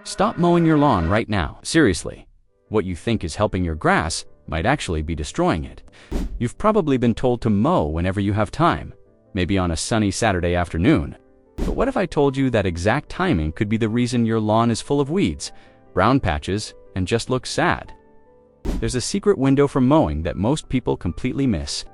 Stop mowing your lawn right now. Seriously, what you think is helping your grass might actually be destroying it. You've probably been told to mow whenever you have time, maybe on a sunny Saturday afternoon. But what if I told you that exact timing could be the reason your lawn is full of weeds, brown patches, and just looks sad? There's a secret window for mowing that most people completely miss.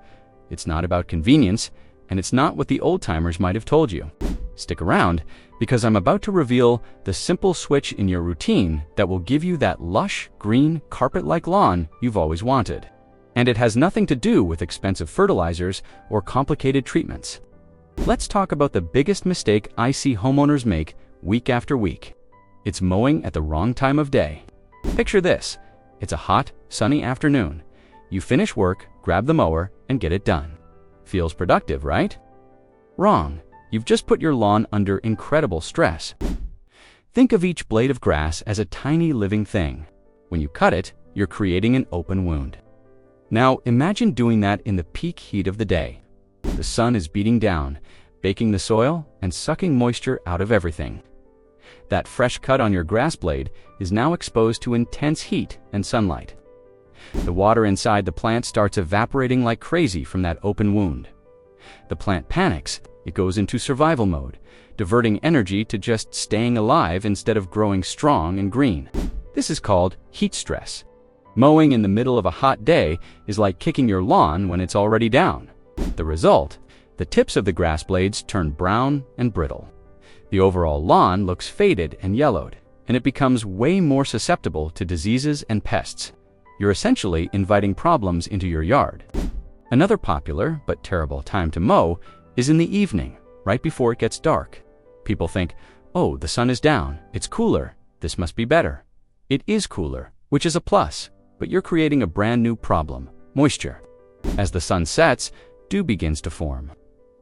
It's not about convenience, and it's not what the old-timers might have told you. Stick around, because I'm about to reveal the simple switch in your routine that will give you that lush, green, carpet-like lawn you've always wanted. And it has nothing to do with expensive fertilizers or complicated treatments. Let's talk about the biggest mistake I see homeowners make week after week. It's mowing at the wrong time of day. Picture this. It's a hot, sunny afternoon. You finish work, grab the mower, and get it done. Feels productive, right? Wrong. You've just put your lawn under incredible stress. Think of each blade of grass as a tiny living thing. When you cut it, you're creating an open wound. Now imagine doing that in the peak heat of the day. The sun is beating down, baking the soil and sucking moisture out of everything. That fresh cut on your grass blade is now exposed to intense heat and sunlight. The water inside the plant starts evaporating like crazy from that open wound. The plant panics. It goes into survival mode, diverting energy to just staying alive instead of growing strong and green. This is called heat stress. Mowing in the middle of a hot day is like kicking your lawn when it's already down. The result? The tips of the grass blades turn brown and brittle. The overall lawn looks faded and yellowed, and it becomes way more susceptible to diseases and pests. You're essentially inviting problems into your yard. Another popular but terrible time to mow is in the evening, right before it gets dark. People think, oh, the sun is down, it's cooler, this must be better. It is cooler, which is a plus, but you're creating a brand new problem, moisture. As the sun sets, dew begins to form.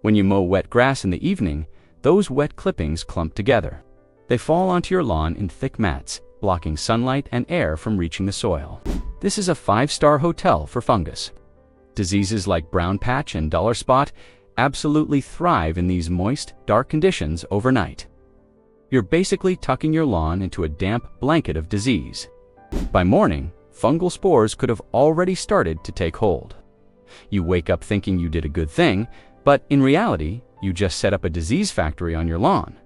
When you mow wet grass in the evening, those wet clippings clump together. They fall onto your lawn in thick mats, blocking sunlight and air from reaching the soil. This is a 5-star hotel for fungus. Diseases like brown patch and dollar spot absolutely thrive in these moist, dark conditions overnight. You're basically tucking your lawn into a damp blanket of disease. By morning, fungal spores could have already started to take hold. You wake up thinking you did a good thing, but in reality, you just set up a disease factory on your lawn.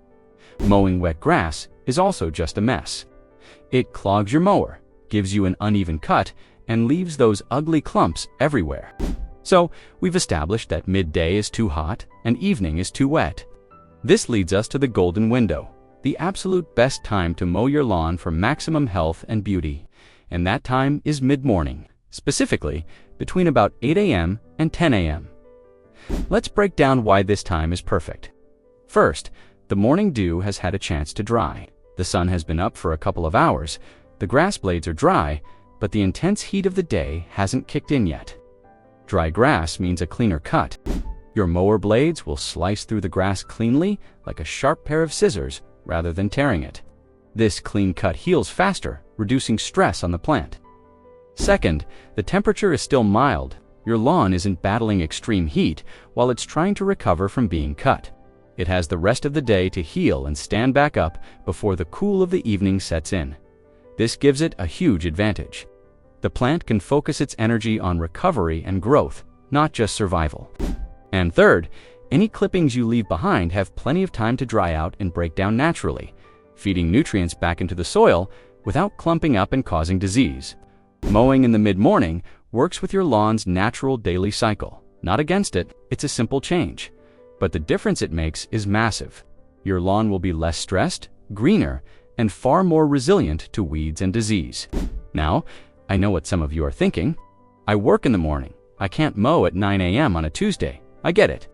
Mowing wet grass is also just a mess. It clogs your mower, gives you an uneven cut, and leaves those ugly clumps everywhere. So, we've established that midday is too hot and evening is too wet. This leads us to the golden window, the absolute best time to mow your lawn for maximum health and beauty. And that time is mid-morning, specifically between about 8 a.m. and 10 a.m. Let's break down why this time is perfect. First, the morning dew has had a chance to dry. The sun has been up for a couple of hours, the grass blades are dry, but the intense heat of the day hasn't kicked in yet. Dry grass means a cleaner cut. Your mower blades will slice through the grass cleanly like a sharp pair of scissors rather than tearing it. This clean cut heals faster, reducing stress on the plant. Second, the temperature is still mild. Your lawn isn't battling extreme heat while it's trying to recover from being cut. It has the rest of the day to heal and stand back up before the cool of the evening sets in. This gives it a huge advantage. The plant can focus its energy on recovery and growth, not just survival. And third, any clippings you leave behind have plenty of time to dry out and break down naturally, feeding nutrients back into the soil without clumping up and causing disease. Mowing in the mid-morning works with your lawn's natural daily cycle. Not against it, it's a simple change. But the difference it makes is massive. Your lawn will be less stressed, greener, and far more resilient to weeds and disease. Now, I know what some of you are thinking. I work in the morning. I can't mow at 9 a.m. on a Tuesday. I get it.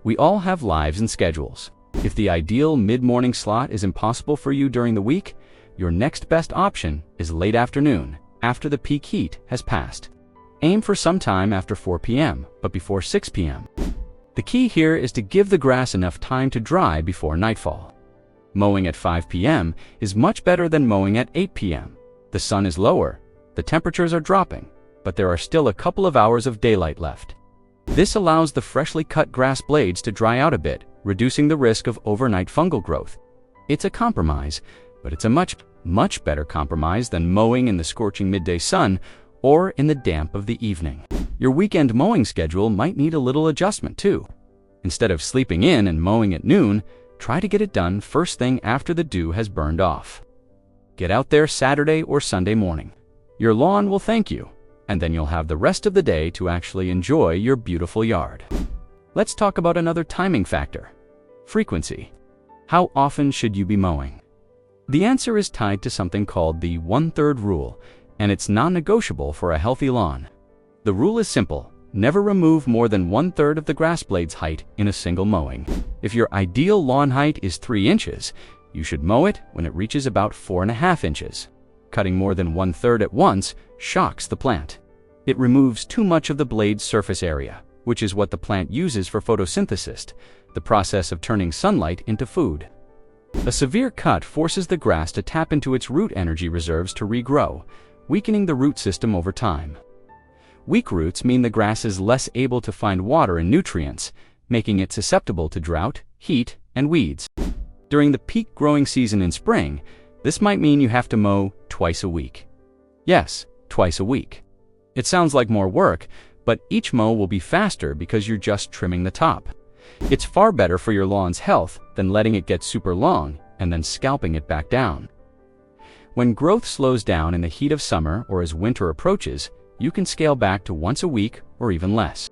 We all have lives and schedules. If the ideal mid-morning slot is impossible for you during the week, your next best option is late afternoon, after the peak heat has passed. Aim for some time after 4 p.m., but before 6 p.m. The key here is to give the grass enough time to dry before nightfall. Mowing at 5 p.m. is much better than mowing at 8 p.m. The sun is lower, the temperatures are dropping, but there are still a couple of hours of daylight left. This allows the freshly cut grass blades to dry out a bit, reducing the risk of overnight fungal growth. It's a compromise, but it's a much better compromise than mowing in the scorching midday sun or in the damp of the evening. Your weekend mowing schedule might need a little adjustment too. Instead of sleeping in and mowing at noon, try to get it done first thing after the dew has burned off. Get out there Saturday or Sunday morning. Your lawn will thank you, and then you'll have the rest of the day to actually enjoy your beautiful yard. Let's talk about another timing factor: frequency. How often should you be mowing? The answer is tied to something called the 1/3 rule, and it's non-negotiable for a healthy lawn. The rule is simple: never remove more than 1/3 of the grass blade's height in a single mowing. If your ideal lawn height is 3 inches, you should mow it when it reaches about 4.5 inches. Cutting more than 1/3 at once shocks the plant. It removes too much of the blade's surface area, which is what the plant uses for photosynthesis, the process of turning sunlight into food. A severe cut forces the grass to tap into its root energy reserves to regrow, weakening the root system over time. Weak roots mean the grass is less able to find water and nutrients, making it susceptible to drought, heat, and weeds. During the peak growing season in spring, this might mean you have to mow twice a week. Yes, twice a week. It sounds like more work, but each mow will be faster because you're just trimming the top. It's far better for your lawn's health than letting it get super long and then scalping it back down. When growth slows down in the heat of summer or as winter approaches, you can scale back to once a week or even less.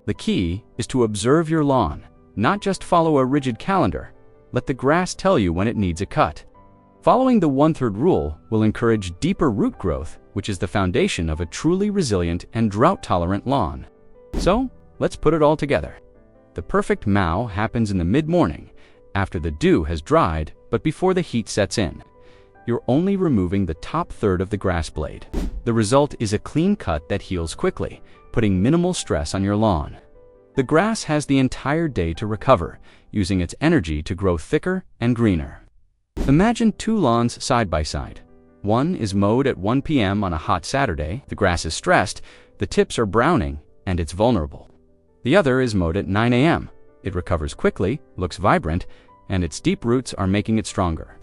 The key is to observe your lawn, not just follow a rigid calendar. Let the grass tell you when it needs a cut. Following the 1/3 rule will encourage deeper root growth, which is the foundation of a truly resilient and drought-tolerant lawn. So, let's put it all together. The perfect mow happens in the mid-morning, after the dew has dried but before the heat sets in. You're only removing the top third of the grass blade. The result is a clean cut that heals quickly, putting minimal stress on your lawn. The grass has the entire day to recover, using its energy to grow thicker and greener. Imagine 2 lawns side by side. One is mowed at 1 p.m. on a hot Saturday. The grass is stressed, the tips are browning, and it's vulnerable. The other is mowed at 9 a.m. It recovers quickly, looks vibrant, and its deep roots are making it stronger.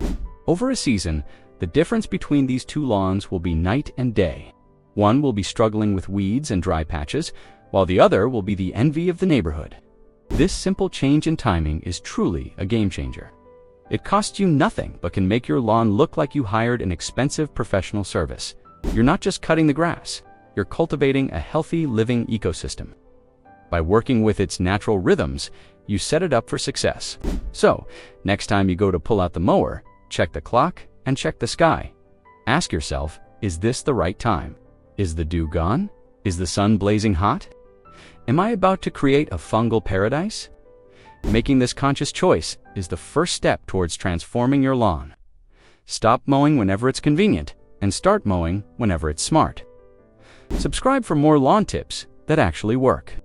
Over a season, the difference between these 2 lawns will be night and day. One will be struggling with weeds and dry patches, while the other will be the envy of the neighborhood. This simple change in timing is truly a game changer. It costs you nothing but can make your lawn look like you hired an expensive professional service. You're not just cutting the grass, you're cultivating a healthy living ecosystem. By working with its natural rhythms, you set it up for success. So, next time you go to pull out the mower, check the clock and check the sky. Ask yourself, is this the right time? Is the dew gone? Is the sun blazing hot? Am I about to create a fungal paradise? Making this conscious choice is the first step towards transforming your lawn. Stop mowing whenever it's convenient and start mowing whenever it's smart. Subscribe for more lawn tips that actually work.